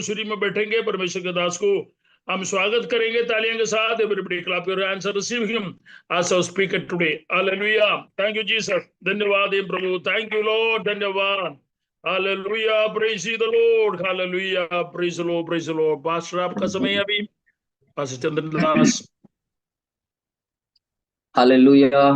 सूरी में बैठेंगे परमेश्वर के दास को हम स्वागत करेंगे तालियों के साथ। Everybody clap your hands and receive him as our speaker today. Hallelujah. Thank you Jesus. धन्यवाद हे प्रभु। Thank you Lord. धन्यवाद। Hallelujah. Praise the Lord. Hallelujah. Praise the Lord. Praise the Lord. Pastor आपका समय है अभी। Pastor Chandran Das. Hallelujah.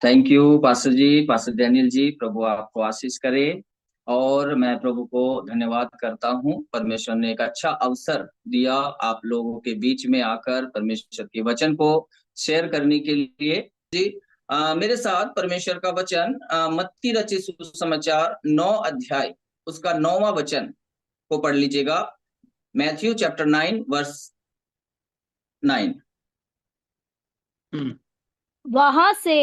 Thank you pastor ji, pastor Daniel ji. प्रभु आपको आशीष करे। और मैं प्रभु को धन्यवाद करता हूं, परमेश्वर ने एक अच्छा अवसर दिया आप लोगों के बीच में आकर परमेश्वर के वचन को शेयर करने के लिए। जी मेरे साथ परमेश्वर का वचन मत्ती रचित सुसमाचार 9 अध्याय उसका 9वां वचन को पढ़ लीजिएगा। Matthew chapter 9 verse 9। वहां से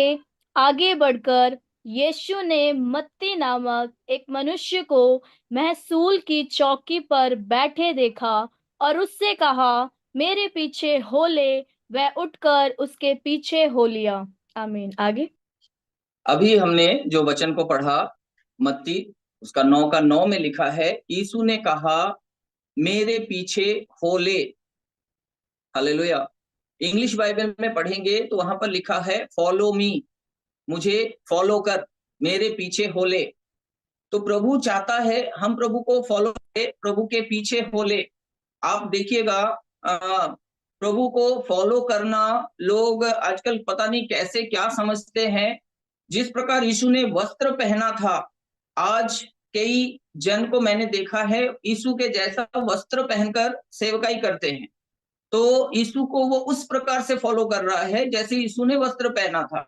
आगे बढ़कर यीशु ने मत्ती नामक एक मनुष्य को महसूल की चौकी पर बैठे देखा और उससे कहा, मेरे पीछे हो ले। वह उठकर उसके पीछे हो लिया। आमीन। आगे। अभी हमने जो वचन को पढ़ा मत्ती उसका 9 का 9 में लिखा है, यीशु ने कहा मेरे पीछे हो ले। हालेलुया। इंग्लिश बाइबल में पढ़ेंगे तो वहां पर लिखा है फॉलो मी, मुझे फॉलो कर, मेरे पीछे हो ले। तो प्रभु चाहता है हम प्रभु को फॉलो करें, प्रभु के पीछे हो ले। आप देखिएगा प्रभु को फॉलो करना लोग आजकल पता नहीं कैसे क्या समझते हैं। जिस प्रकार यीशु ने वस्त्र पहना था, आज कई जन को मैंने देखा है यीशु के जैसा वस्त्र पहनकर सेवकाई करते हैं। तो यीशु को वो उस प्रकार से फॉलो कर रहा है जैसे यीशु ने वस्त्र पहना था।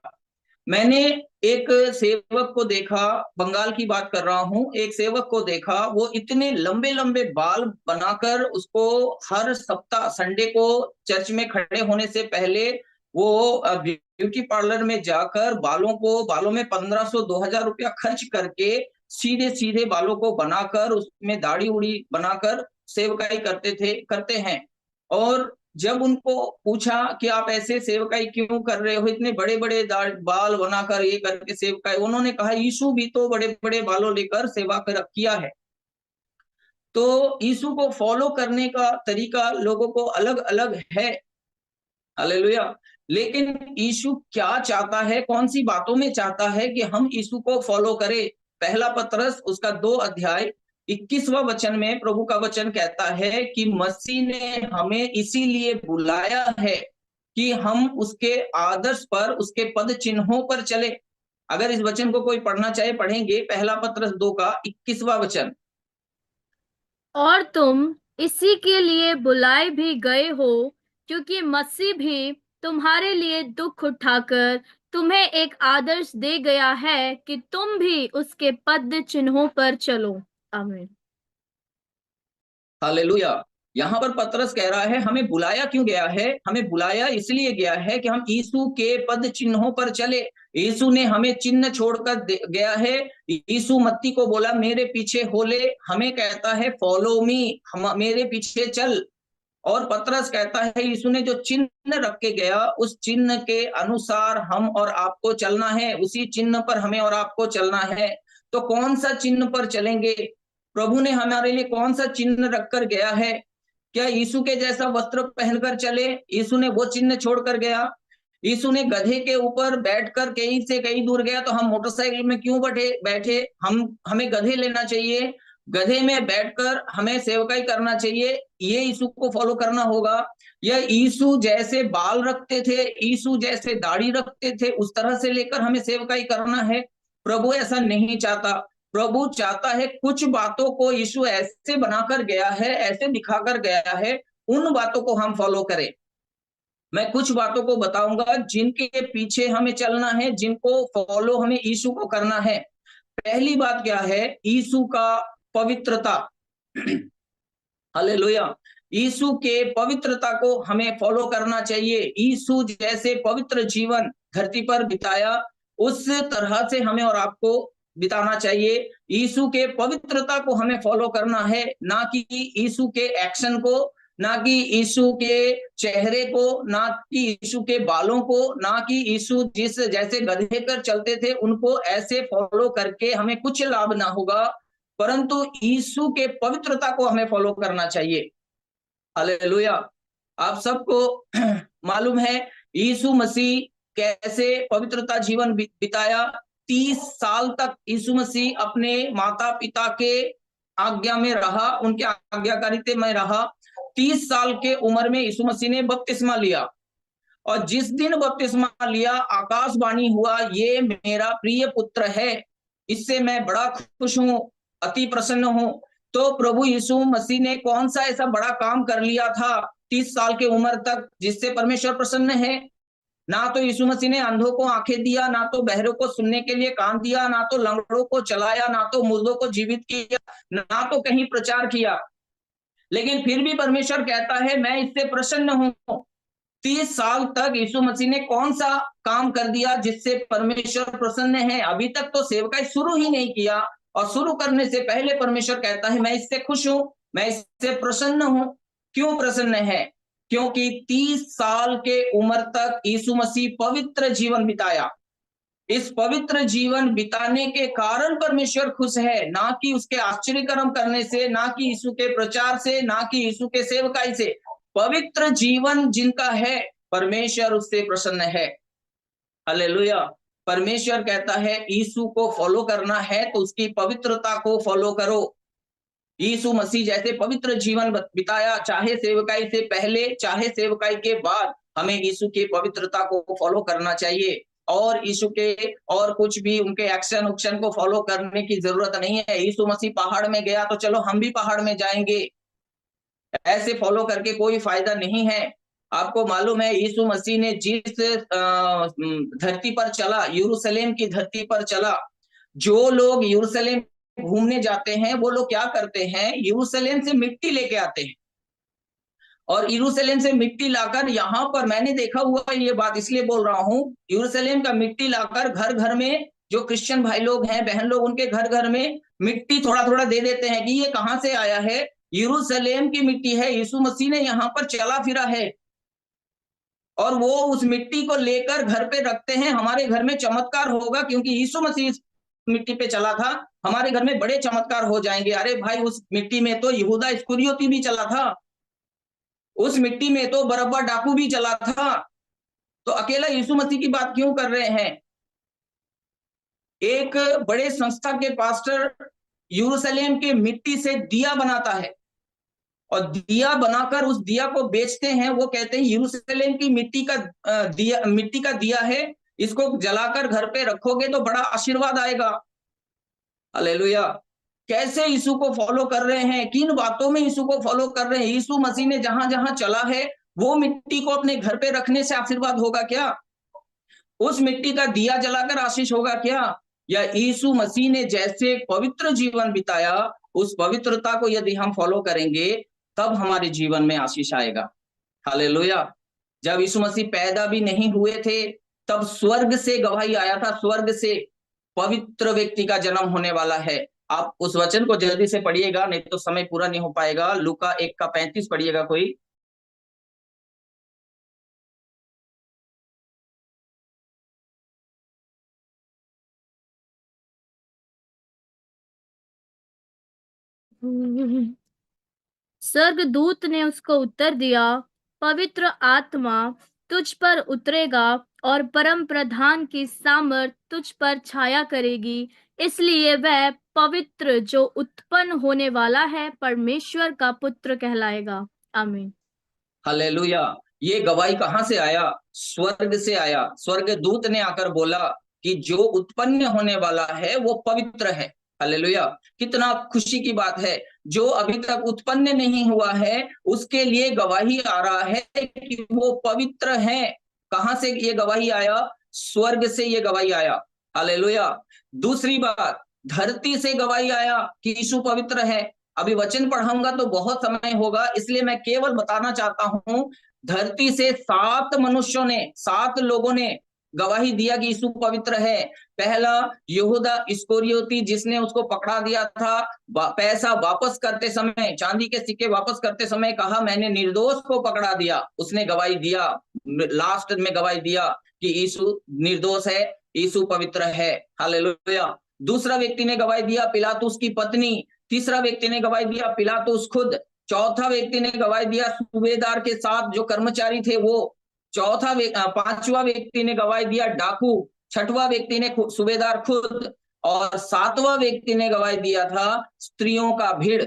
मैंने एक सेवक को देखा, बंगाल की बात कर रहा हूं, एक सेवक को देखा, वो इतने लंबे लंबे बाल बनाकर उसको हर सप्ताह संडे को चर्च में खड़े होने से पहले वो ब्यूटी पार्लर में जाकर बालों में 1500-2000 रुपया खर्च करके सीधे सीधे बालों को बनाकर उसमें दाढ़ी उड़ी बनाकर सेवकाई करते हैं। और जब उनको पूछा कि आप ऐसे सेवकाई क्यों कर रहे हो, इतने बड़े बड़े बाल बनाकर ये करके सेवकाई, उन्होंने कहा यीशु भी तो बड़े बड़े बालों लेकर सेवा किया है। तो यीशु को फॉलो करने का तरीका लोगों को अलग अलग है। हालेलुया। लेकिन यीशु क्या चाहता है, कौन सी बातों में चाहता है कि हम यीशु को फॉलो करें? पहला पतरस उसका 2 अध्याय 21वां वचन में प्रभु का वचन कहता है कि मसीह ने हमें इसीलिए बुलाया है कि हम उसके आदर्श पर, उसके पद चिन्हों पर चले। अगर इस वचन को कोई पढ़ना चाहे पढ़ेंगे, पहला पतरस 2 का 21वां वचन। और तुम इसी के लिए बुलाए भी गए हो क्योंकि मसीह भी तुम्हारे लिए दुख उठाकर तुम्हें एक आदर्श दे गया है कि तुम भी उसके पद चिन्हों पर चलो। आमीन। हालेलुया। यहाँ पर पतरस कह रहा है हमें बुलाया क्यों गया है? हमें बुलाया इसलिए गया है कि हम यीशु के पद चिन्हों पर चले। यीशु ने हमें चिन्ह छोड़कर गया है। यीशु मत्ती को बोला मेरे पीछे हो ले, हमें कहता है फॉलो मी, मेरे पीछे चल। और पतरस कहता है यीशु ने जो चिन्ह रख के गया उस चिन्ह के अनुसार हम और आपको चलना है, उसी चिन्ह पर हमें और आपको चलना है। तो कौन सा चिन्ह पर चलेंगे? प्रभु ने हमारे लिए कौन सा चिन्ह रखकर गया है? क्या यीशु के जैसा वस्त्र पहनकर चले? यीशु ने वो चिन्ह छोड़कर गया। यीशु ने गधे के ऊपर बैठकर कहीं से कहीं दूर गया, तो हम मोटरसाइकिल में क्यों बैठे? हमें गधे लेना चाहिए, गधे में बैठकर हमें सेवकाई करना चाहिए। ये यीशु को फॉलो करना होगा। या यीशु जैसे बाल रखते थे, यीशु जैसे दाढ़ी रखते थे, उस तरह से लेकर हमें सेवकाई करना है? प्रभु ऐसा नहीं चाहता। प्रभु चाहता है कुछ बातों को यीशु ऐसे बनाकर गया है, ऐसे दिखाकर गया है, उन बातों को हम फॉलो करें। मैं कुछ बातों को बताऊंगा जिनके पीछे हमें चलना है, जिनको फॉलो हमें यीशु को करना है। पहली बात क्या है? यीशु का पवित्रता। हालेलुया। यीशु के पवित्रता को हमें फॉलो करना चाहिए। यीशु जैसे पवित्र जीवन धरती पर बिताया, उस तरह से हमें और आपको बिताना चाहिए। यीशु के पवित्रता को हमें फॉलो करना है, ना कि यीशु के एक्शन को, ना कि यीशु के चेहरे को, ना कि यीशु के बालों को, ना कि यीशु जैसे गधे कर चलते थे उनको ऐसे फॉलो करके हमें कुछ लाभ ना होगा। परंतु यीशु के पवित्रता को हमें फॉलो करना चाहिए। हालेलुया। आप सबको मालूम है यीशु मसीह कैसे पवित्रता जीवन बिताया। 30 साल तक यीशु मसीह अपने माता पिता के आज्ञा में रहा, उनके आज्ञाकारिता में रहा। 30 साल के उम्र में यीशु मसीह ने बपतिस्मा लिया, और जिस दिन बपतिस्मा लिया आकाशवाणी हुआ, ये मेरा प्रिय पुत्र है, इससे मैं बड़ा खुश हूं, अति प्रसन्न हूं। तो प्रभु यीशु मसीह ने कौन सा ऐसा बड़ा काम कर लिया था 30 साल के उम्र तक जिससे परमेश्वर प्रसन्न है? ना तो यीशु मसीह ने अंधों को आंखें दिया, ना तो बहरों को सुनने के लिए कान दिया, ना तो लंगड़ों को चलाया, ना तो मुर्दों को जीवित किया, ना तो कहीं प्रचार किया। लेकिन फिर भी परमेश्वर कहता है मैं इससे प्रसन्न हूं। 30 साल तक यीशु मसीह ने कौन सा काम कर दिया जिससे परमेश्वर प्रसन्न है? अभी तक तो सेवकाई शुरू ही नहीं किया, और शुरू करने से पहले परमेश्वर कहता है मैं इससे खुश हूं, मैं इससे प्रसन्न हूं। क्यों प्रसन्न है? क्योंकि 30 साल के उम्र तक यीशु मसीह पवित्र जीवन बिताया। इस पवित्र जीवन बिताने के कारण परमेश्वर खुश है, ना कि उसके आश्चर्य कर्म करने से, ना कि यीशु के प्रचार से, ना कि यीशु के सेवकाई से। पवित्र जीवन जिनका है परमेश्वर उससे प्रसन्न है। हालेलुया। परमेश्वर कहता है यीशु को फॉलो करना है तो उसकी पवित्रता को फॉलो करो। यीशु मसीह जैसे पवित्र जीवन बिताया, चाहे सेवकाई से पहले चाहे सेवकाई के बाद, हमें यीशु की पवित्रता को फॉलो करना चाहिए। और यीशु के और कुछ भी उनके एक्शन को फॉलो करने की जरूरत नहीं है। यीशु मसीह पहाड़ में गया तो चलो हम भी पहाड़ में जाएंगे, ऐसे फॉलो करके कोई फायदा नहीं है। आपको मालूम है यीशु मसीह ने जिस धरती पर चला, यरूशलेम की धरती पर चला, जो लोग यरूशलेम घूमने जाते हैं वो लोग क्या करते हैं? यरूशलेम से मिट्टी लेके आते हैं, और यरूशलेम से मिट्टी लाकर यहाँ पर, मैंने देखा हुआ ये बात इसलिए बोल रहा हूँ, यरूशलेम का मिट्टी लाकर घर घर में जो क्रिश्चियन भाई लोग हैं, बहन लोग, उनके घर घर में मिट्टी थोड़ा थोड़ा दे देते हैं कि ये कहाँ से आया है? यरूशलेम की मिट्टी है, यीशु मसीह ने यहाँ पर चला फिरा है, और वो उस मिट्टी को लेकर घर पे रखते हैं। हमारे घर में चमत्कार होगा क्योंकि यीशु मसीह मिट्टी पे चला था, हमारे घर में बड़े चमत्कार हो जाएंगे। अरे भाई, उस मिट्टी में तो यहूदा इस्करियोती भी चला था, उस मिट्टी में तो बरअब्बा डाकू भी चला था, तो अकेला यीशु मसीह की बात क्यों कर रहे हैं? एक बड़े संस्था के पास्टर यरूशलेम के मिट्टी से दिया बनाता है, और दिया बनाकर उस दिया को बेचते हैं। वो कहते हैं यरूशलेम की मिट्टी का दिया है, इसको जलाकर घर पे रखोगे तो बड़ा आशीर्वाद आएगा। हालेलुया। कैसे यीशु को फॉलो कर रहे हैं? किन बातों में यीशु को फॉलो कर रहे हैं? यीशु मसीह ने जहां जहां चला है वो मिट्टी को अपने घर पे रखने से आशीर्वाद होगा क्या? उस मिट्टी का दिया जलाकर आशीष होगा क्या? या यीशु मसीह ने जैसे पवित्र जीवन बिताया, उस पवित्रता को यदि हम फॉलो करेंगे तब हमारे जीवन में आशीष आएगा। हालेलुया। जब यीशु मसीह पैदा भी नहीं हुए थे तब स्वर्ग से गवाही आया था, स्वर्ग से पवित्र व्यक्ति का जन्म होने वाला है। आप उस वचन को जल्दी से पढ़िएगा, नहीं तो समय पूरा नहीं हो पाएगा। लूका 1:35 पढ़िएगा कोई। स्वर्गदूत ने उसको उत्तर दिया, पवित्र आत्मा तुझ पर उतरेगा और परम प्रधान की सामर्थ तुझ पर छाया करेगी, इसलिए वह पवित्र जो उत्पन्न होने वाला है परमेश्वर का पुत्र कहलाएगा। आमीन। हालेलुया। ये गवाही कहां से आया? स्वर्ग से आया। स्वर्गदूत ने आकर बोला कि जो उत्पन्न होने वाला है वो पवित्र है। हालेलुया। कितना खुशी की बात है। जो अभी तक उत्पन्न नहीं हुआ है उसके लिए गवाही आ रहा है कि वो पवित्र है। कहां से ये गवाही आया? स्वर्ग से ये गवाही आया। हालेलुया। दूसरी बात, धरती से गवाही आया कि यीशु पवित्र है। अभी वचन पढ़ाऊंगा तो बहुत समय होगा, इसलिए मैं केवल बताना चाहता हूं, धरती से 7 मनुष्यों ने, 7 लोगों ने गवाही दिया कि यीशु पवित्र है। पहला यहूदा इस्करियोती, जिसने उसको पकड़ा दिया था, पैसा वापस करते समय, चांदी के सिक्के वापस करते समय कहा मैंने निर्दोष को पकड़ा दिया, उसने गवाही दिया, लास्ट में गवाही दिया कि यीशु निर्दोष है, यीशु पवित्र है। हालेलुया। दूसरा व्यक्ति ने गवाही दिया पिलातुस की पत्नी, तीसरा व्यक्ति ने गवाही दिया पिलातुस खुद, चौथा व्यक्ति ने गवाही दिया सूबेदार के साथ जो कर्मचारी थे वो, पांचवा व्यक्ति ने गवाही दिया डाकू, छठवां व्यक्ति ने सूबेदार खुद, और सातवां व्यक्ति ने गवाही दिया था स्त्रियों का भीड़।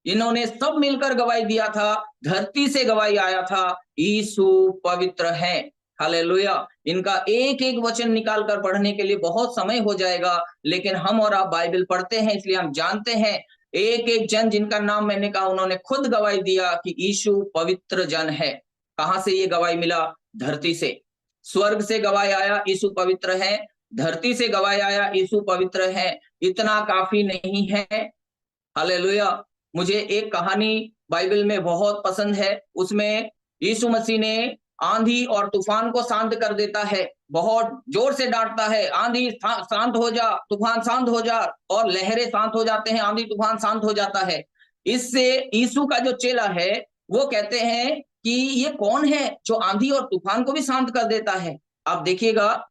इन्होंने सब मिलकर गवाही दिया था, धरती से गवाही आया था, यीशु पवित्र है। हालेलुया। इनका एक एक वचन निकाल कर पढ़ने के लिए बहुत समय हो जाएगा, लेकिन हम और आप बाइबल पढ़ते हैं इसलिए हम जानते हैं एक एक जन जिनका नाम मैंने कहा उन्होंने खुद गवाही दिया कि यीशु पवित्र जन है। कहां से ये गवाही मिला? धरती से। स्वर्ग से गवाही आया यीशु पवित्र है, धरती से गवाही आया यीशु पवित्र है। इतना काफी नहीं है। हालेलुया। मुझे एक कहानी बाइबल में बहुत पसंद है, उसमें यीशु मसीह ने आंधी और तूफान को शांत कर देता है, बहुत जोर से डांटता है, आंधी शांत हो जा, तूफान शांत हो जा, और लहरें शांत हो जाते हैं, आंधी तूफान शांत हो जाता है। इससे यीशु का जो चेला है वो कहते हैं कि ये कौन है जो आंधी और तूफान को भी शांत कर देता है। आप देखिएगा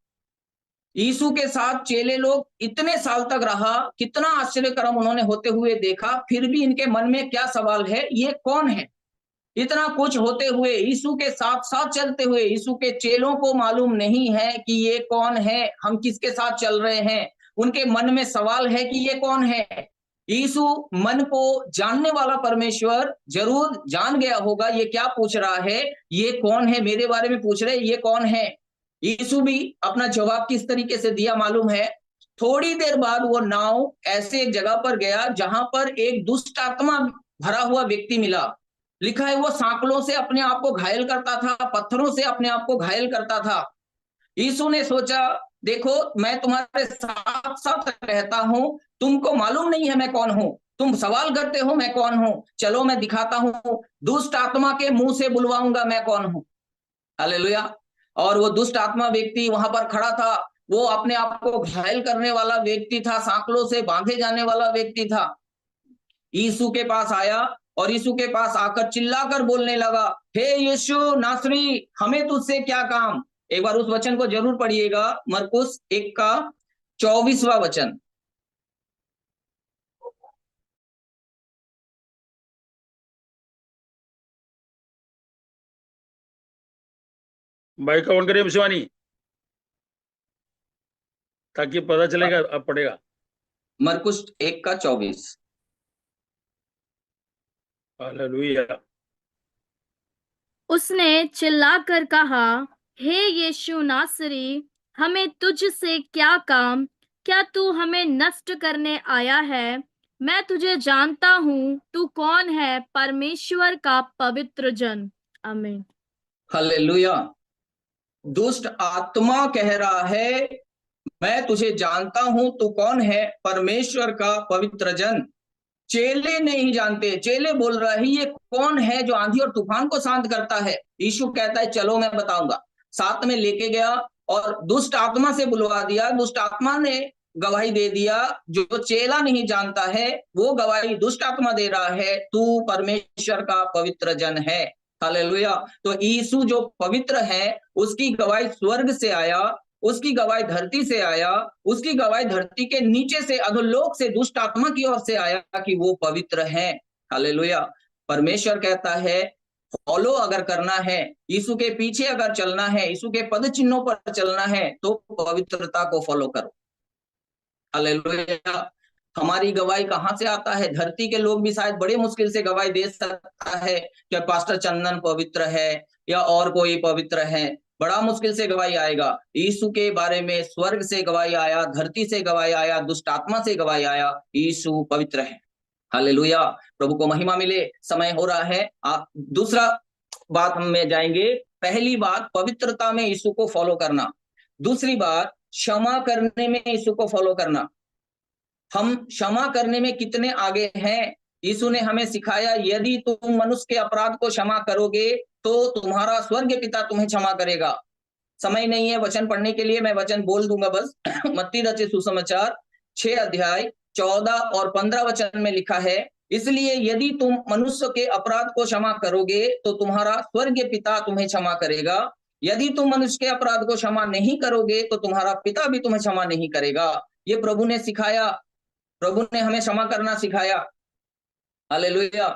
यीशु के साथ चेले लोग इतने साल तक रहा, कितना आश्चर्यकर्म उन्होंने होते हुए देखा, फिर भी इनके मन में क्या सवाल है, ये कौन है? इतना कुछ होते हुए, यीशु के साथ साथ चलते हुए, यीशु के चेलों को मालूम नहीं है कि ये कौन है, हम किसके साथ चल रहे हैं। उनके मन में सवाल है कि ये कौन है। यीशु मन को जानने वाला परमेश्वर जरूर जान गया होगा ये क्या पूछ रहा है, ये कौन है, मेरे बारे में पूछ रहे, ये कौन है। यीशु भी अपना जवाब किस तरीके से दिया मालूम है? थोड़ी देर बाद वो नाव ऐसे एक जगह पर गया जहां पर एक दुष्ट आत्मा भरा हुआ व्यक्ति मिला। लिखा है वो सांकलों से अपने आप को घायल करता था, पत्थरों से अपने आप को घायल करता था। यीशु ने सोचा देखो मैं तुम्हारे साथ साथ रहता हूं, तुमको मालूम नहीं है मैं कौन हूं, तुम सवाल करते हो मैं कौन हूं, चलो मैं दिखाता हूं, दुष्ट आत्मा के मुंह से बुलवाऊंगा मैं कौन हूं। हालेलुया। और वो दुष्ट आत्मा व्यक्ति वहां पर खड़ा था, वो अपने आप को घायल करने वाला व्यक्ति था, सांकलों से बांधे जाने वाला व्यक्ति था। यीशु के पास आया और यीशु के पास आकर चिल्लाकर बोलने लगा, हे यीशु नासरी, हमें तुझसे क्या काम। एक बार उस वचन को जरूर पढ़िएगा, मरकुस 1 का 24वां वचन। भाई का ऑन करिए शिवानी, ताकि पता चलेगा। अब पढ़ेगा मरकुस 1 का 24। हालेलुया। उसने चिल्लाकर कहा, हे यीशु नासरी, हमें तुझसे क्या काम? क्या तू हमें नष्ट करने आया है? मैं तुझे जानता हूँ, तू कौन है, परमेश्वर का पवित्र जन। आमीन। हालेलुया। दुष्ट आत्मा कह रहा है मैं तुझे जानता हूं, तू कौन है, परमेश्वर का पवित्र जन। चेले नहीं जानते, चेले बोल रहा है ये कौन है जो आंधी और तूफान को शांत करता है। यीशु कहता है चलो मैं बताऊंगा। साथ में लेके गया और दुष्ट आत्मा से बुलवा दिया। दुष्ट आत्मा ने गवाही दे दिया, जो चेला नहीं जानता है वो गवाही दुष्ट आत्मा दे रहा है, तू परमेश्वर का पवित्र जन है। हालेलुया। तो यीशु जो पवित्र है उसकी गवाही स्वर्ग से आया, उसकी गवाही धरती से आया, उसकी गवाही धरती के नीचे से अधोलोक से दुष्ट आत्मा की ओर से आया कि वो पवित्र है। हालेलुया। परमेश्वर कहता है फॉलो अगर करना है, यीशु के पीछे अगर चलना है, यीशु के पद चिन्हों पर चलना है तो पवित्रता को फॉलो करो। हालेलुया। हमारी गवाही कहां से आता है? धरती के लोग भी शायद बड़े मुश्किल से गवाही दे सकता है कि पास्टर चंदन पवित्र है या और कोई पवित्र है, बड़ा मुश्किल से गवाही आएगा। यीशु के बारे में स्वर्ग से गवाही आया, धरती से गवाही आया, दुष्ट आत्मा से गवाही आया, यीशु पवित्र है। हालेलुया। प्रभु को महिमा मिले। समय हो रहा है। आप दूसरा बात हम में जाएंगे। पहली बात पवित्रता में यीशु को फॉलो करना, दूसरी बात क्षमा करने में यीशु को फॉलो करना। हम क्षमा करने में कितने आगे हैं? यीशु ने हमें सिखाया यदि तुम मनुष्य के अपराध को क्षमा करोगे तो तुम्हारा स्वर्गीय पिता तुम्हें क्षमा करेगा। समय नहीं है वचन पढ़ने के लिए, मैं वचन बोल दूंगा बस। मत्ती रचित सुसमाचार 6 अध्याय 14 और 15 वचन में लिखा है, इसलिए यदि तुम मनुष्य के अपराध को क्षमा करोगे तो तुम्हारा स्वर्गीय पिता तुम्हें क्षमा करेगा। यदि तुम मनुष्य के अपराध को क्षमा नहीं करोगे तो तुम्हारा पिता भी तुम्हें क्षमा नहीं करेगा। ये प्रभु ने सिखाया, प्रभु ने हमें क्षमा करना सिखाया। हालेलुया।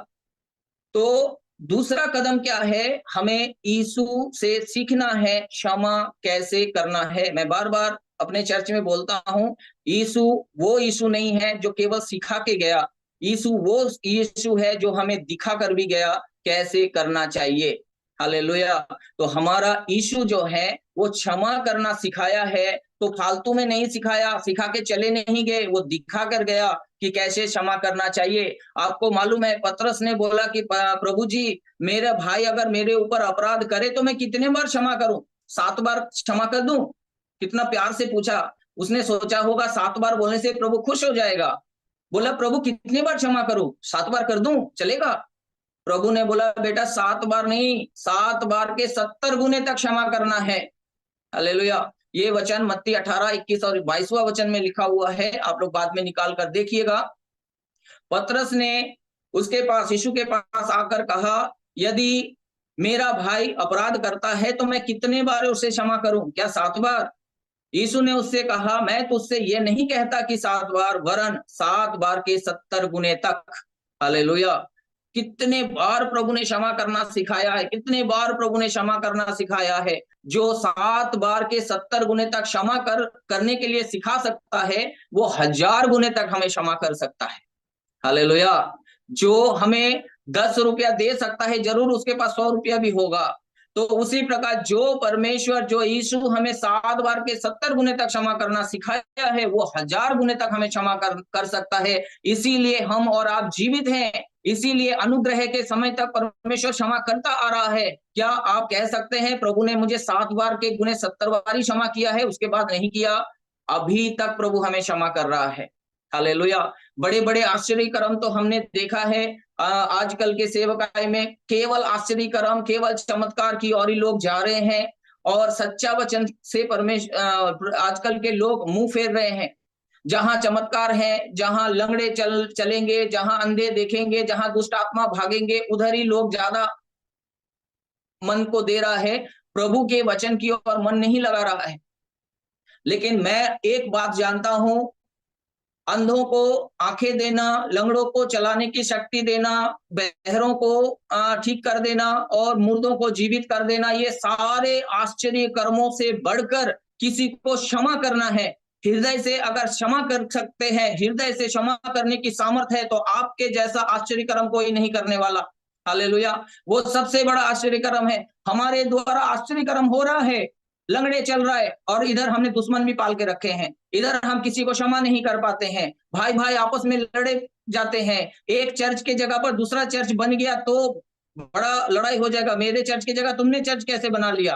तो दूसरा कदम क्या है, हमें यीशु से सीखना है क्षमा कैसे करना है। मैं बार बार अपने चर्च में बोलता हूं, यीशु वो यीशु नहीं है जो केवल सिखा के गया, यीशु वो यीशु है जो हमें दिखा कर भी गया कैसे करना चाहिए। हालेलुया। तो हमारा यीशु जो है वो क्षमा करना सिखाया है, तो फालतू में नहीं सिखाया, सिखा के चले नहीं गए, वो दिखा कर गया कि कैसे क्षमा करना चाहिए। आपको मालूम है पतरस ने बोला कि प्रभु जी, मेरा भाई अगर मेरे ऊपर अपराध करे तो मैं कितने बार क्षमा करूं? 7 बार क्षमा कर दूं? कितना प्यार से पूछा। उसने सोचा होगा 7 बार बोलने से प्रभु खुश हो जाएगा। बोला प्रभु कितने बार क्षमा करूं? 7 बार कर दूं, चलेगा? प्रभु ने बोला बेटा 7 बार नहीं, 7 बार के 70 गुने तक क्षमा करना है। हालेलुया। ये वचन मत्ती 18, 21 और 22वां वचन में लिखा हुआ है, आप लोग बाद में निकाल कर देखिएगा। पतरस ने उसके पास, यीशु के पास आकर कहा, यदि मेरा भाई अपराध करता है तो मैं कितने बार उसे क्षमा करूं? क्या 7 बार? यीशु ने उससे कहा, मैं तुझसे ये नहीं कहता कि 7 बार, वरन 7 बार के 70 गुने तक। हालेलुया। कितने बार प्रभु ने क्षमा करना सिखाया है, कितने बार प्रभु ने क्षमा करना सिखाया है। जो 7 बार के 70 गुने तक क्षमा करने के लिए सिखा सकता है, वो 1000 गुने तक हमें क्षमा कर सकता है। हालेलुया। जो हमें 10 रुपया दे सकता है, जरूर उसके पास 100 रुपया भी होगा। तो उसी प्रकार जो परमेश्वर, जो यीशु हमें 7 बार के 70 गुने तक क्षमा करना सिखाया है, वो 1000 गुने तक हमें क्षमा कर सकता है। इसीलिए हम और आप जीवित हैं, इसीलिए अनुग्रह के समय तक परमेश्वर क्षमा करता आ रहा है। क्या आप कह सकते हैं प्रभु ने मुझे 7 बार के गुने 70 बार ही क्षमा किया है, उसके बाद नहीं किया? अभी तक प्रभु हमें क्षमा कर रहा है। हालेलुया। बड़े बड़े आश्चर्य कर्म तो हमने देखा है आजकल के सेवकाई में, केवल आश्चर्य कर्म, केवल चमत्कार की ओर ही लोग जा रहे हैं, और सच्चा वचन से परमेश्वर आजकल के लोग मुंह फेर रहे हैं। जहां चमत्कार है, जहां लंगड़े चलेंगे, जहां अंधे देखेंगे, जहां दुष्ट आत्मा भागेंगे, उधर ही लोग ज्यादा मन को दे रहा है, प्रभु के वचन की ओर मन नहीं लगा रहा है। लेकिन मैं एक बात जानता हूं, अंधों को आंखें देना, लंगड़ों को चलाने की शक्ति देना, बहरों को ठीक कर देना और मुर्दों को जीवित कर देना, ये सारे आश्चर्य कर्मों से बढ़कर किसी को क्षमा करना है। हृदय से अगर क्षमा कर सकते हैं, हृदय से क्षमा करने की सामर्थ है, तो आपके जैसा आश्चर्य कर्म कोई नहीं करने वाला। हालेलुया। वो सबसे बड़ा आश्चर्य कर्म है। हमारे द्वारा आश्चर्य कर्म हो रहा है, लंगड़े चल रहा है, और इधर हमने दुश्मन भी पाल के रखे हैं। इधर हम किसी को क्षमा नहीं कर पाते हैं, भाई भाई आपस में लड़े जाते हैं। एक चर्च के जगह पर दूसरा चर्च बन गया तो बड़ा लड़ाई हो जाएगा, मेरे चर्च की जगह तुमने चर्च कैसे बना लिया।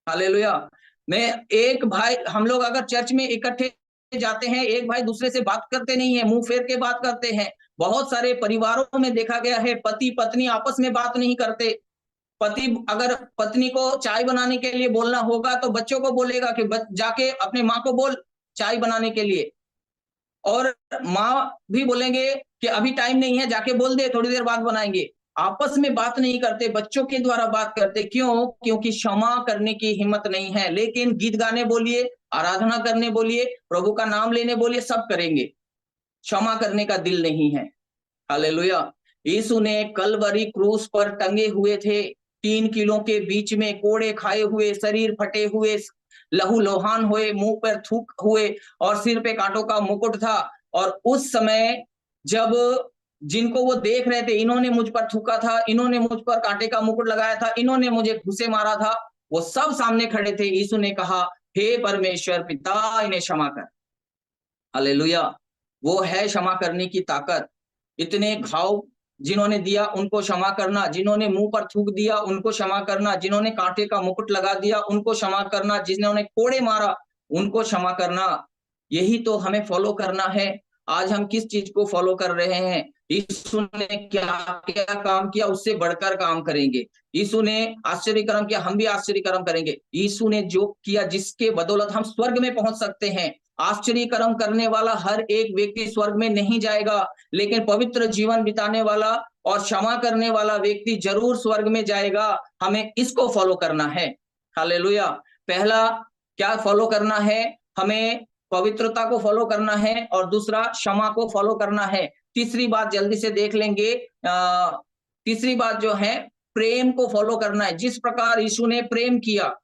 हालेलुया। मैं एक भाई, हम लोग अगर चर्च में इकट्ठे जाते हैं, एक भाई दूसरे से बात करते नहीं है, मुंह फेर के बात करते हैं। बहुत सारे परिवारों में देखा गया है, पति पत्नी आपस में बात नहीं करते। पति अगर पत्नी को चाय बनाने के लिए बोलना होगा तो बच्चों को बोलेगा कि जाके अपने माँ को बोल चाय बनाने के लिए, और माँ भी बोलेंगे कि अभी टाइम नहीं है, जाके बोल दे, थोड़ी देर बाद बनाएंगे। आपस में बात नहीं करते, बच्चों के द्वारा बात करते। क्यों? क्योंकि क्षमा करने की हिम्मत नहीं है। लेकिन गीत गाने बोलिए, आराधना करने बोलिए, प्रभु का नाम लेने बोलिए, सब करेंगे, क्षमा करने का दिल नहीं है। हालेलुया। यीशु ने कलवरी क्रूस पर टंगे हुए थे, 3 किलो के बीच में, कोड़े खाए हुए, शरीर फटे हुए, लहू लोहान हुए, मुंह पर थूक हुए और सिर पे कांटों का मुकुट था। और उस समय जब जिनको वो देख रहे थे, इन्होंने मुझ पर थूका था, इन्होंने मुझ पर कांटे का मुकुट लगाया था, इन्होंने मुझे घुसे मारा था, वो सब सामने खड़े थे। यीशु ने कहा, हे परमेश्वर पिता, इन्हें क्षमा कर। हालेलुया। वो है क्षमा करने की ताकत। इतने घाव जिन्होंने दिया उनको क्षमा करना, जिन्होंने मुंह पर थूक दिया उनको क्षमा करना, जिन्होंने कांटे का मुकुट लगा दिया उनको क्षमा करना, जिन्होंने कोड़े मारा उनको क्षमा करना। यही तो हमें फॉलो करना है। आज हम किस चीज को फॉलो कर रहे हैं? यीशु ने क्या क्या काम किया, उससे बढ़कर काम करेंगे। यीशु ने आश्चर्य कर्म किया, हम भी आश्चर्य कर्म करेंगे। यीशु ने जो किया, जिसके बदौलत हम स्वर्ग में पहुंच सकते हैं। आश्चर्य कर्म करने वाला हर एक व्यक्ति स्वर्ग में नहीं जाएगा, लेकिन पवित्र जीवन बिताने वाला और क्षमा करने वाला व्यक्ति जरूर स्वर्ग में जाएगा। हमें इसको फॉलो करना है। हालेलुया। पहला क्या फॉलो करना है? हमें पवित्रता को फॉलो करना है और दूसरा क्षमा को फॉलो करना है। तीसरी बात जल्दी से देख लेंगे, तीसरी बात जो है प्रेम को फॉलो करना है। जिस प्रकार यीशु ने प्रेम किया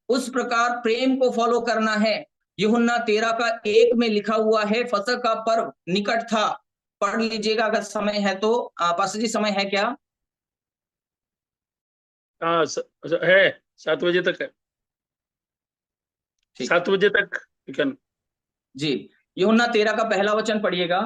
उस प्रकार प्रेम को फॉलो करना है। यूहन्ना 13:1 में लिखा हुआ है, फसह का पर्व निकट था। पढ़ लीजिएगा अगर समय है तो। पास्टर जी समय है क्या? हाँ है, 7 बजे तक है, ठीक 7 बजे तक जी। यूहन्ना 13 का पहला वचन पढ़िएगा।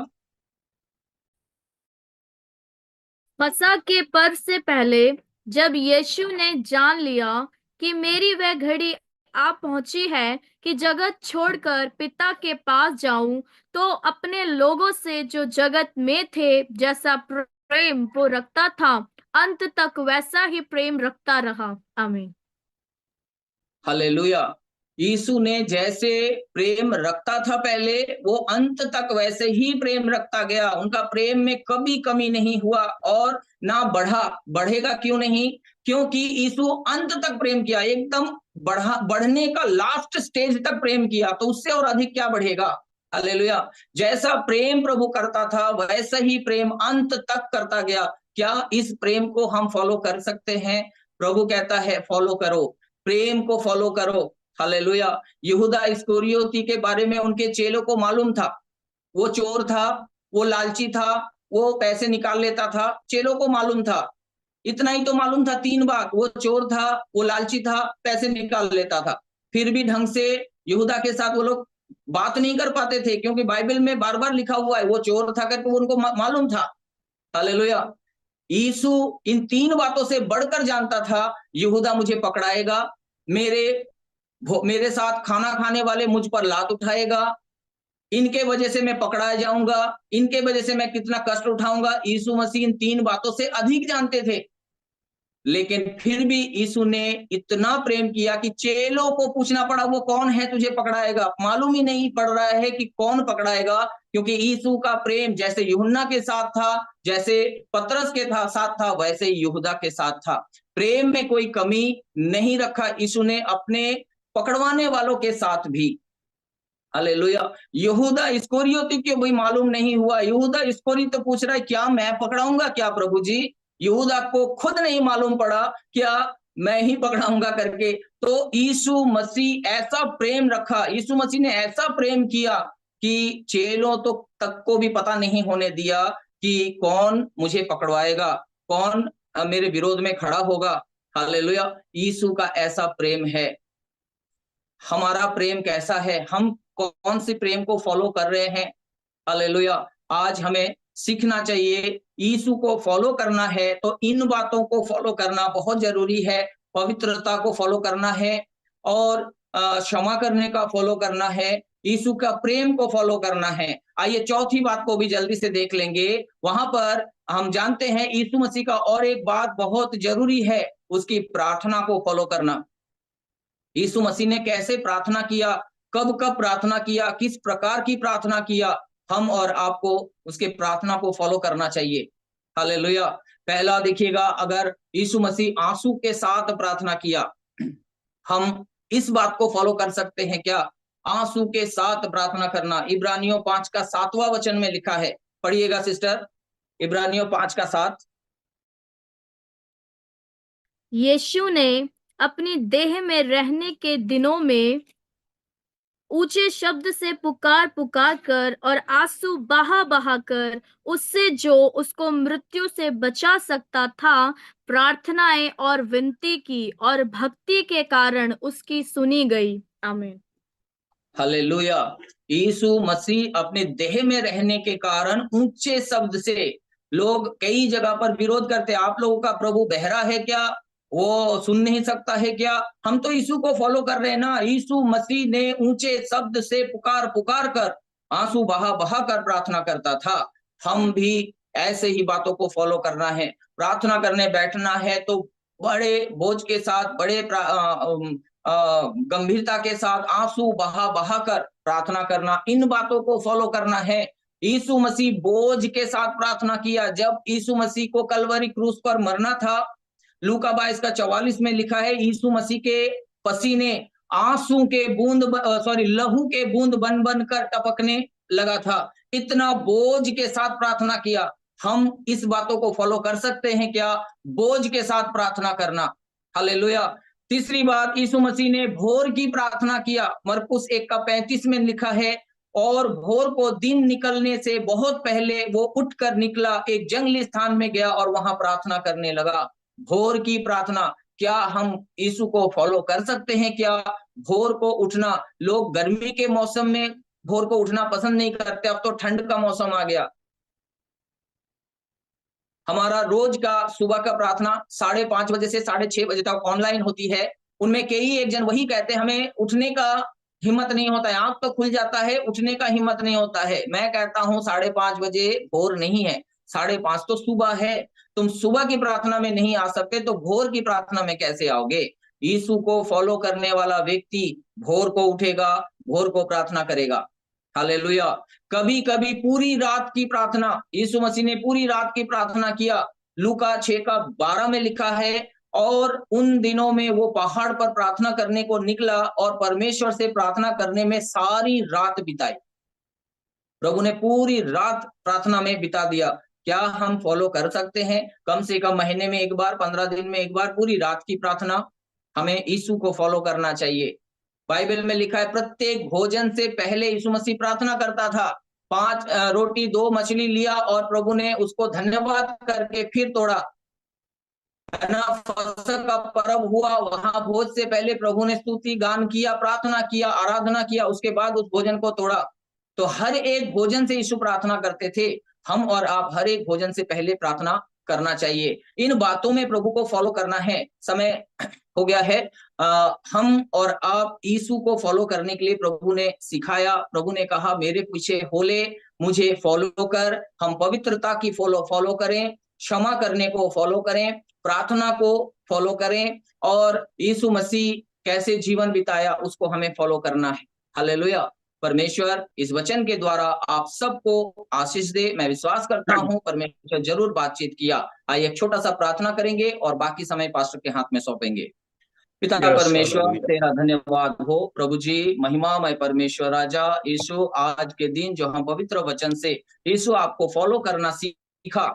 फसह के पर्व से पहले जब यीशु ने जान लिया कि मेरी वह घड़ी आ पहुंची है कि जगत छोड़कर पिता के पास जाऊं, तो अपने लोगों से जो जगत में थे जैसा प्रेम वो रखता था, अंत तक वैसा ही प्रेम रखता रहा। आमीन। हालेलुया। यीशु ने जैसे प्रेम रखता था पहले, वो अंत तक वैसे ही प्रेम रखता गया। उनका प्रेम में कभी कमी नहीं हुआ और ना बढ़ेगा। क्यों नहीं? क्योंकि यीशु अंत तक प्रेम किया, एकदम बढ़ने का लास्ट स्टेज तक प्रेम किया, तो उससे और अधिक क्या बढ़ेगा? हालेलुया। जैसा प्रेम प्रभु करता था वैसा ही प्रेम अंत तक करता गया। क्या इस प्रेम को हम फॉलो कर सकते हैं? प्रभु कहता है फॉलो करो, प्रेम को फॉलो करो। हालेलुया। यहूदा इस्करियोती के बारे में उनके चेलों को मालूम था, वो चोर था, वो लालची था, वो पैसे निकाल लेता था। चेलों को मालूम था, इतना ही तो मालूम था, 3 बात, वो चोर था, वो लालची था, पैसे निकाल लेता था। फिर भी ढंग से यहूदा के साथ वो लोग बात नहीं कर पाते थे, क्योंकि बाइबल में बार बार लिखा हुआ है वो चोर था करके वो उनको मालूम था। हालेलुया। यीशु इन 3 बातों से बढ़कर जानता था, यहूदा मुझे पकड़ाएगा, मेरे साथ खाना खाने वाले मुझ पर लात उठाएगा, इनके वजह से मैं पकड़ाया जाऊंगा, इनके वजह से मैं कितना कष्ट उठाऊंगा। यीशु मसीह इन 3 बातों से अधिक जानते थे, लेकिन फिर भी यीशु ने इतना प्रेम किया कि चेलों को पूछना पड़ा वो कौन है तुझे पकड़ाएगा। मालूम ही नहीं पड़ रहा है कि कौन पकड़ाएगा, क्योंकि यीशु का प्रेम जैसे यूहन्ना के साथ था, जैसे पतरस के साथ था, वैसे ही यहूदा के साथ था। प्रेम में कोई कमी नहीं रखा यीशु ने अपने पकड़वाने वालों के साथ भी। हालेलुया। यहूदा इस्करियोती को भी मालूम नहीं हुआ। यहूदा इस्करियोती तो पूछ रहा है क्या मैं पकड़ाऊंगा क्या प्रभु जी? यहूदा को खुद नहीं मालूम पड़ा क्या मैं ही पकड़ाऊंगा करके। तो यीशु मसीह ऐसा प्रेम रखा, यीशु मसीह ने ऐसा प्रेम किया कि चेलों तो तक को भी पता नहीं होने दिया कि कौन मुझे पकड़वाएगा, कौन मेरे विरोध में खड़ा होगा। हालेलुया। यीशु का ऐसा प्रेम है। हमारा प्रेम कैसा है? हम कौन सी प्रेम को फॉलो कर रहे हैं? हालेलुया। आज हमें सीखना चाहिए, यीशु को फॉलो करना है तो इन बातों को फॉलो करना बहुत जरूरी है। पवित्रता को फॉलो करना है और क्षमा करने का फॉलो करना है, यीशु का प्रेम को फॉलो करना है। आइए चौथी बात को भी जल्दी से देख लेंगे। वहां पर हम जानते हैं यीशु मसीह का और एक बात बहुत जरूरी है, उसकी प्रार्थना को फॉलो करना। यीशु मसीह ने कैसे प्रार्थना किया, कब कब प्रार्थना किया, किस प्रकार की प्रार्थना किया, हम और आपको उसके प्रार्थना को फॉलो करना चाहिए। हालेलुया। पहला देखिएगा, अगर यीशु मसीह आंसू के साथ प्रार्थना किया, हम इस बात को फॉलो कर सकते हैं क्या? आंसू के साथ प्रार्थना करना। इब्रानियों 5 का 7वां वचन में लिखा है, पढ़िएगा सिस्टर, इब्रानियों 5 का 7। यीशु ने अपनी देह में रहने के दिनों में ऊंचे शब्द से पुकार पुकार कर और आंसू बहा बहा कर उससे जो उसको मृत्यु से बचा सकता था प्रार्थनाएं और विनती की, और भक्ति के कारण उसकी सुनी गई। आमीन। हालेलुया। यीशु मसीह अपने देह में रहने के कारण ऊंचे शब्द से, लोग कई जगह पर विरोध करते, आप लोगों का प्रभु बहरा है क्या, वो सुन नहीं सकता है क्या? हम तो यीशु को फॉलो कर रहे हैं ना। यीशु मसीह ने ऊंचे शब्द से पुकार पुकार कर, आंसू बहा बहा कर प्रार्थना करता था। हम भी ऐसे ही बातों को फॉलो करना है। प्रार्थना करने बैठना है तो बड़े बोझ के साथ, बड़े गंभीरता के साथ आंसू बहा बहा कर प्रार्थना करना, इन बातों को फॉलो करना है। यीशु मसीह बोझ के साथ प्रार्थना किया। जब यीशु मसीह को कलवरी क्रूस पर मरना था, लूका 22 का 44 में लिखा है, यीशु मसीह के पसीने आंसू के बूंद लहू के बूंद बन बन कर टपकने लगा था। इतना बोझ के साथ प्रार्थना किया। हम इस बातों को फॉलो कर सकते हैं क्या? बोझ के साथ प्रार्थना करना। हालेलुया। तीसरी बात, यीशु मसीह ने भोर की प्रार्थना किया। मरकुस 1:35 में लिखा है, और भोर को दिन निकलने से बहुत पहले वो उठकर निकला, एक जंगली स्थान में गया और वहां प्रार्थना करने लगा। भोर की प्रार्थना, क्या हम यीशु को फॉलो कर सकते हैं क्या? भोर को उठना। लोग गर्मी के मौसम में भोर को उठना पसंद नहीं करते, अब तो ठंड का मौसम आ गया। हमारा रोज का सुबह का प्रार्थना 5:30 बजे से 6:30 बजे तक ऑनलाइन होती है। उनमें कई एक जन वही कहते हैं, हमें उठने का हिम्मत नहीं होता है, आंख तो खुल जाता है, उठने का हिम्मत नहीं होता है। मैं कहता हूं 5:30 बजे भोर नहीं है, 5:30 तो सुबह है। तुम सुबह की प्रार्थना में नहीं आ सकते तो भोर की प्रार्थना में कैसे आओगे? यीशु को फॉलो करने वाला व्यक्ति भोर को उठेगा, भोर को प्रार्थना करेगा। हालेलुया। कभी कभी पूरी रात की प्रार्थना, यीशु मसीह ने पूरी रात की प्रार्थना किया। लूका 6:12 में लिखा है, और उन दिनों में वो पहाड़ पर प्रार्थना करने को निकला और परमेश्वर से प्रार्थना करने में सारी रात बिताई। प्रभु ने पूरी रात प्रार्थना में बिता दिया। क्या हम फॉलो कर सकते हैं? कम से कम महीने में एक बार, 15 दिन में एक बार पूरी रात की प्रार्थना हमें यीशु को फॉलो करना चाहिए। बाइबल में लिखा है, प्रत्येक भोजन से पहले यीशु मसीह प्रार्थना करता था। 5 रोटी 2 मछली लिया और प्रभु ने उसको धन्यवाद करके फिर तोड़ा। है ना, फसह का पर्व हुआ, वहां भोज से पहले प्रभु ने स्तुति गान किया, प्रार्थना किया, आराधना किया, उसके बाद उस भोजन को तोड़ा। तो हर एक भोजन से यीशु प्रार्थना करते थे। हम और आप हर एक भोजन से पहले प्रार्थना करना चाहिए। इन बातों में प्रभु को फॉलो करना है। समय हो गया है। हम और आप यीशु को फॉलो करने के लिए प्रभु ने सिखाया। प्रभु ने कहा, मेरे पीछे हो ले, मुझे फॉलो कर। हम पवित्रता की फॉलो करें, क्षमा करने को फॉलो करें, प्रार्थना को फॉलो करें, और यीशु मसीह कैसे जीवन बिताया उसको हमें फॉलो करना है। हालेलुया। परमेश्वर इस वचन के द्वारा आप सबको आशीष दे। मैं विश्वास करता हूं परमेश्वर जरूर बातचीत किया। आइए एक छोटा सा प्रार्थना करेंगे और बाकी समय पास्टर के हाथ में सौंपेंगे। पिता परमेश्वर, तेरा धन्यवाद हो प्रभु जी, महिमामय परमेश्वर राजा यीशु, आज के दिन जो हम पवित्र वचन से यीशु आपको फॉलो करना सीखा।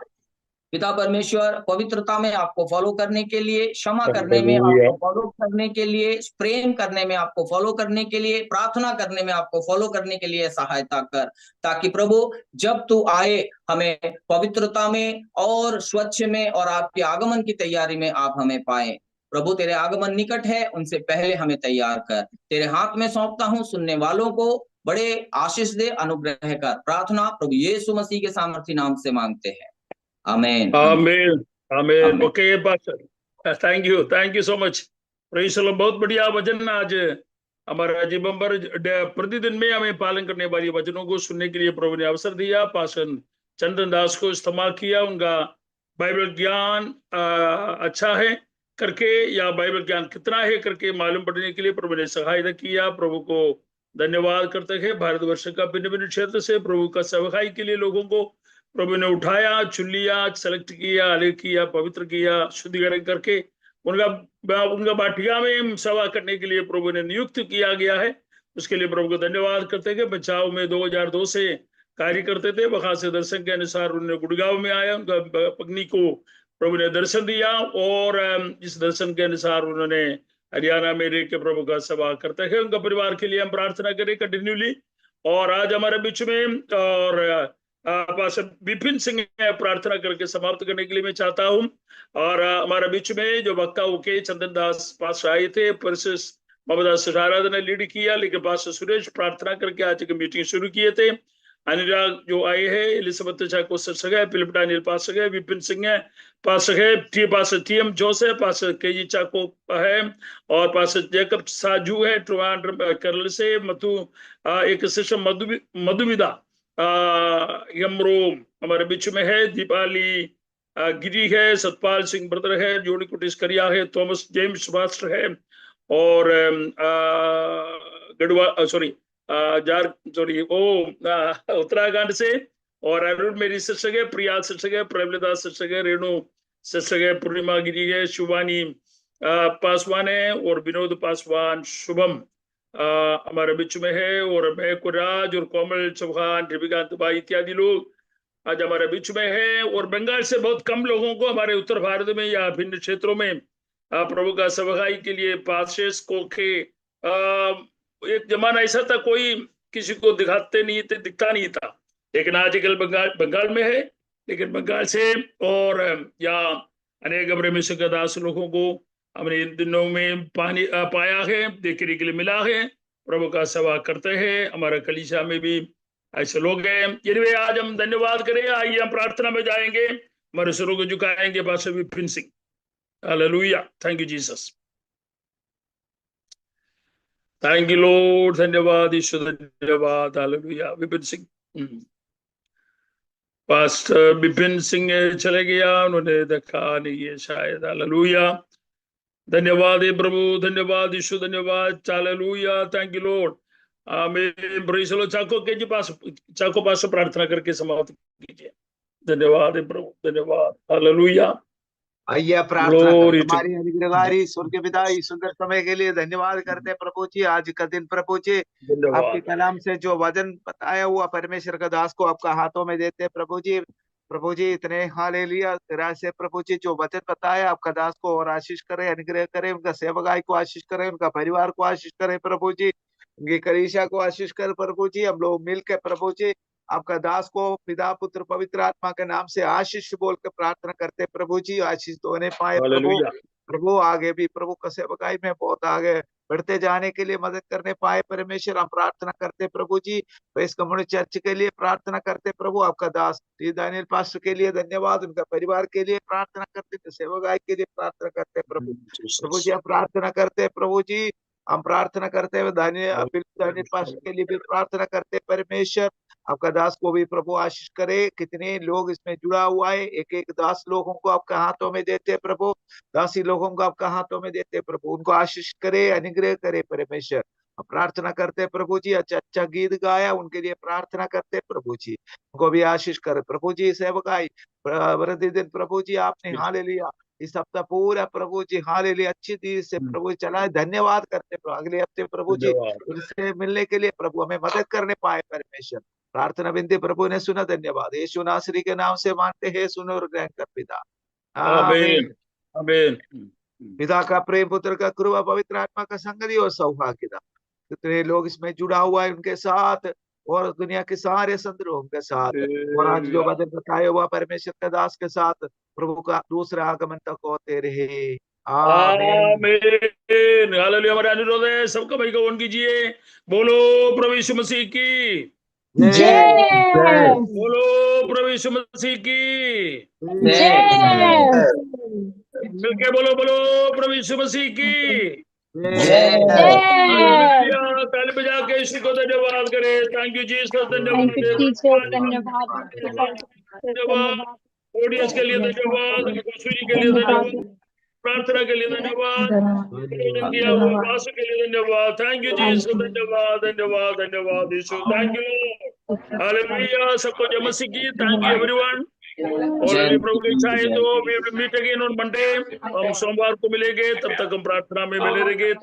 पिता परमेश्वर, पवित्रता में आपको फॉलो करने के लिए, क्षमा करने में आपको फॉलो करने के लिए, प्रेम करने में आपको फॉलो करने के लिए, प्रार्थना करने में आपको फॉलो करने के लिए सहायता कर, ताकि प्रभु जब तू आए हमें पवित्रता में और स्वच्छ में और आपके आगमन की तैयारी में आप हमें पाए। प्रभु तेरे आगमन निकट है, उनसे पहले हमें तैयार कर। तेरे हाथ में सौंपता हूँ, सुनने वालों को बड़े आशीष दे, अनुग्रह कर। प्रार्थना प्रभु यीशु मसीह के सामर्थी नाम से मांगते हैं, amen. Amen, amen. Okay pastor, thank you so much. Praise the Lord. बहुत बढ़िया वचन आज हमारा जीवन पर प्रतिदिन में हमें पालन करने वाली वचनों को सुनने के लिए प्रभु ने अवसर दिया। पास्टर चंदन दास को इस्तेमाल किया। उनका बाइबल ज्ञान अच्छा है करके, या बाइबल ज्ञान कितना है करके मालूम पड़ने के लिए प्रभु ने सहायता किया। प्रभु को धन्यवाद करते हैं। भारतवर्ष का भिन्न भिन्न क्षेत्र से प्रभु का सेवकाई के लिए लोगों को प्रभु ने उठाया, चुन लिया, सेलेक्ट किया, अलग किया, पवित्र किया, शुद्धिकरण करके उनका बाटिया में सेवा करने के लिए प्रभु ने नियुक्त किया गया है। उसके लिए प्रभु को धन्यवाद करते हैं। बचाव में 2002 से कार्य करते थे। वहां से दर्शन के अनुसार उन्होंने गुड़गांव में आया, उनका पत्नी को प्रभु ने दर्शन दिया, और इस दर्शन के अनुसार उन्होंने हरियाणा में रह के प्रभु का सेवा करते हैं। उनका परिवार के लिए हम प्रार्थना करें कंटिन्यूली। और आज हमारे बीच में और पास्टर विपिन सिंह प्रार्थना करके समाप्त करने के लिए मैं चाहता हूं। और हमारे बीच में जो वक्ता होके चंदन दास पास आए थे, परसिस मोहम्मद आराधना ने लीड किया, लेकिन पास्टर सुरेश प्रार्थना करके आज की मीटिंग शुरू किए थे। अनुराग जो आए हैं, एलिजाबेथ चा को सगे, फिलिप डानियल पास गए, विपिन सिंह पास गए, पास टीएम जोसेफ पास केजी चाको है, और पास जैकब साजू है ट्रिवांड्रम केरल से, मधु एक शिष्य मधुविदा यमरो हमारे बीच में है, दीपाली गिरी है, सतपाल सिंह ब्रदर है, जोड़ी कुटिस करिया है, थॉमस जेम्स मास्टर है, और गढ़वा उत्तराखंड से, और अरुण मेरी शिक्षक है, प्रिया शिक्षक है, प्रेमलता शिक्षक है, रेणु शिक्षक है, पूर्णिमा गिरी है, शिवानी पासवान है और विनोद पासवान शुभम हमारे बीच में है, और महकुराज और कोमल चौहान, रविकांत भाई इत्यादि लोग आज हमारे बीच में है। और बंगाल से बहुत कम लोगों को हमारे उत्तर भारत में या भिन्न क्षेत्रों में प्रभु का सेवकाई के लिए पासेस कोखे। एक जमाना ऐसा था कोई किसी को दिखता नहीं था, लेकिन आजकल बंगाल में है, लेकिन बंगाल से और या अनेक ब्रह्मेश्वर के दास लोगों को हमने इन दिनों में पाया है, देखने के लिए मिला है, प्रभु का सेवा करते हैं। हमारा कलीसिया में भी ऐसे लोग हैं। यदि आज हम धन्यवाद करें, आइए हम प्रार्थना में जाएंगे, हमारे सिरों को झुकाएंगे pastor Vipin Singh. Hallelujah, thank you Jesus, thank you Lord, धन्यवाद ईश्वर, धन्यवाद। हालेलुया, विपिन सिंह, पास्टर विपिन सिंह चले गया, उन्होंने देखा नहीं है शायद। हालेलुया, धन्यवाद हे प्रभु, धन्यवाद यीशु, धन्यवाद। Hallelujah, thank you Lord. Amen. Praise the Lord. Chacko पास प्रार्थना करके समाप्त कीजिए। धन्यवाद हे प्रभु, धन्यवाद। हालेलुया। आइए प्रार्थना करें। हमारी अनुग्रहकारी स्वर्गीय पिता, इस सुंदर समय के लिए धन्यवाद करते हैं प्रभु जी। आज का दिन प्रभु जी आपके कलाम से जो वचन बताया हुआ परमेश्वर का दास को आपका हाथों में देते हैं प्रभु जी। प्रभु जी इतने हालेलुया तरह से प्रभु जी जो वचन बताया आपका दास को और आशीष करे, अनुग्रह करे, उनका सेवकाई को आशीष करे, उनका परिवार को आशीष करे प्रभु जी, उनकी कलीसिया को आशीष करे प्रभु जी। हम लोग मिलकर प्रभु जी आपका दास को पिता पुत्र पवित्र आत्मा के नाम से आशीष बोल के प्रार्थना करते प्रभु जी। आशीष होने पाए प्रभु। प्रभु आगे भी प्रभु का सेवकाई में बहुत आगे बढ़ते जाने के लिए मदद करने पाए परमेश्वर, हम प्रार्थना करते प्रभु जी। प्रेस कम्युनिटी चर्च के लिए प्रार्थना करते प्रभु। आपका दास दानियल पास्टर के लिए धन्यवाद, उनका परिवार के लिए प्रार्थना करते, सेवकाई के लिए प्रार्थना करते प्रभु। प्रभु जी हम प्रार्थना करते प्रभु जी, हम प्रार्थना करते हुए दानियल पास्टर के लिए भी प्रार्थना करते परमेश्वर। आपका दास को भी प्रभु आशीष करे। कितने लोग इसमें जुड़ा हुआ है, एक एक दास लोगों को आपका हाथों में देते प्रभु, दासी लोगों को आपका हाथों में देते प्रभु, उनको आशीष करे, अनुग्रह करे परमेश्वर। हम प्रार्थना करते प्रभु जी। अच्छा गीत गाया उनके लिए प्रार्थना करते प्रभु जी, उनको भी आशीष करे प्रभु जी। सेवकाई प्रतिदिन प्रभु जी आपने हालेलुया इस हफ्ता पूरा प्रभु जी हालेलुया अच्छी चीज से प्रभु चलाए, धन्यवाद करते प्रभु। अगले हफ्ते प्रभु जी उनसे मिलने के लिए प्रभु हमें मदद करने पाए परमेश्वर। प्रार्थना विनती प्रभु ने सुना, धन्यवाद। यीशु नासरी के नाम से मांगते हैं, सुनो और ग्रहण कर पिता, आमीन, आमीन। पिता का प्रेम, पुत्र का कृपा, पवित्र आत्मा का संगति और सौभाग्यता कितने लोग इसमें जुड़ा हुआ है उनके साथ, और दुनिया के सारे संत लोगों के साथ, और आज जो वचन बताया हुआ परमेश्वर के दास के साथ प्रभु का दूसरा आगमन तक होते रहे, आमीन। हालेलुया। हमारा अनुरोध है सबका भाई को कीजिए, बोलो प्रभु यीशु मसीह की जय, बोलो प्रभु यीशु मसीह की जय, मिलके बोलो, बोलो प्रभु यीशु मसीह की जय। ताली बजा के यीशु को धन्यवाद करें। थैंक यू जीसस, धन्यवाद, धन्यवाद। ऑडियंस के लिए धन्यवाद, सूरी के लिए धन्यवाद, प्रार्थना के लिए धन्यवाद, वास के लिए धन्यवाद। थैंक यू जीसस, धन्यवाद, धन्यवाद, धन्यवाद यीशु, थैंक यू लॉर्ड। हालेलुया। सबको जय मसीह की। Thank you everyone. और यदि प्रभु की इच्छा है तो we will meet again on Monday. हम सोमवार को मिलेंगे, तब तक हम प्रार्थना में मिले रहेंगे।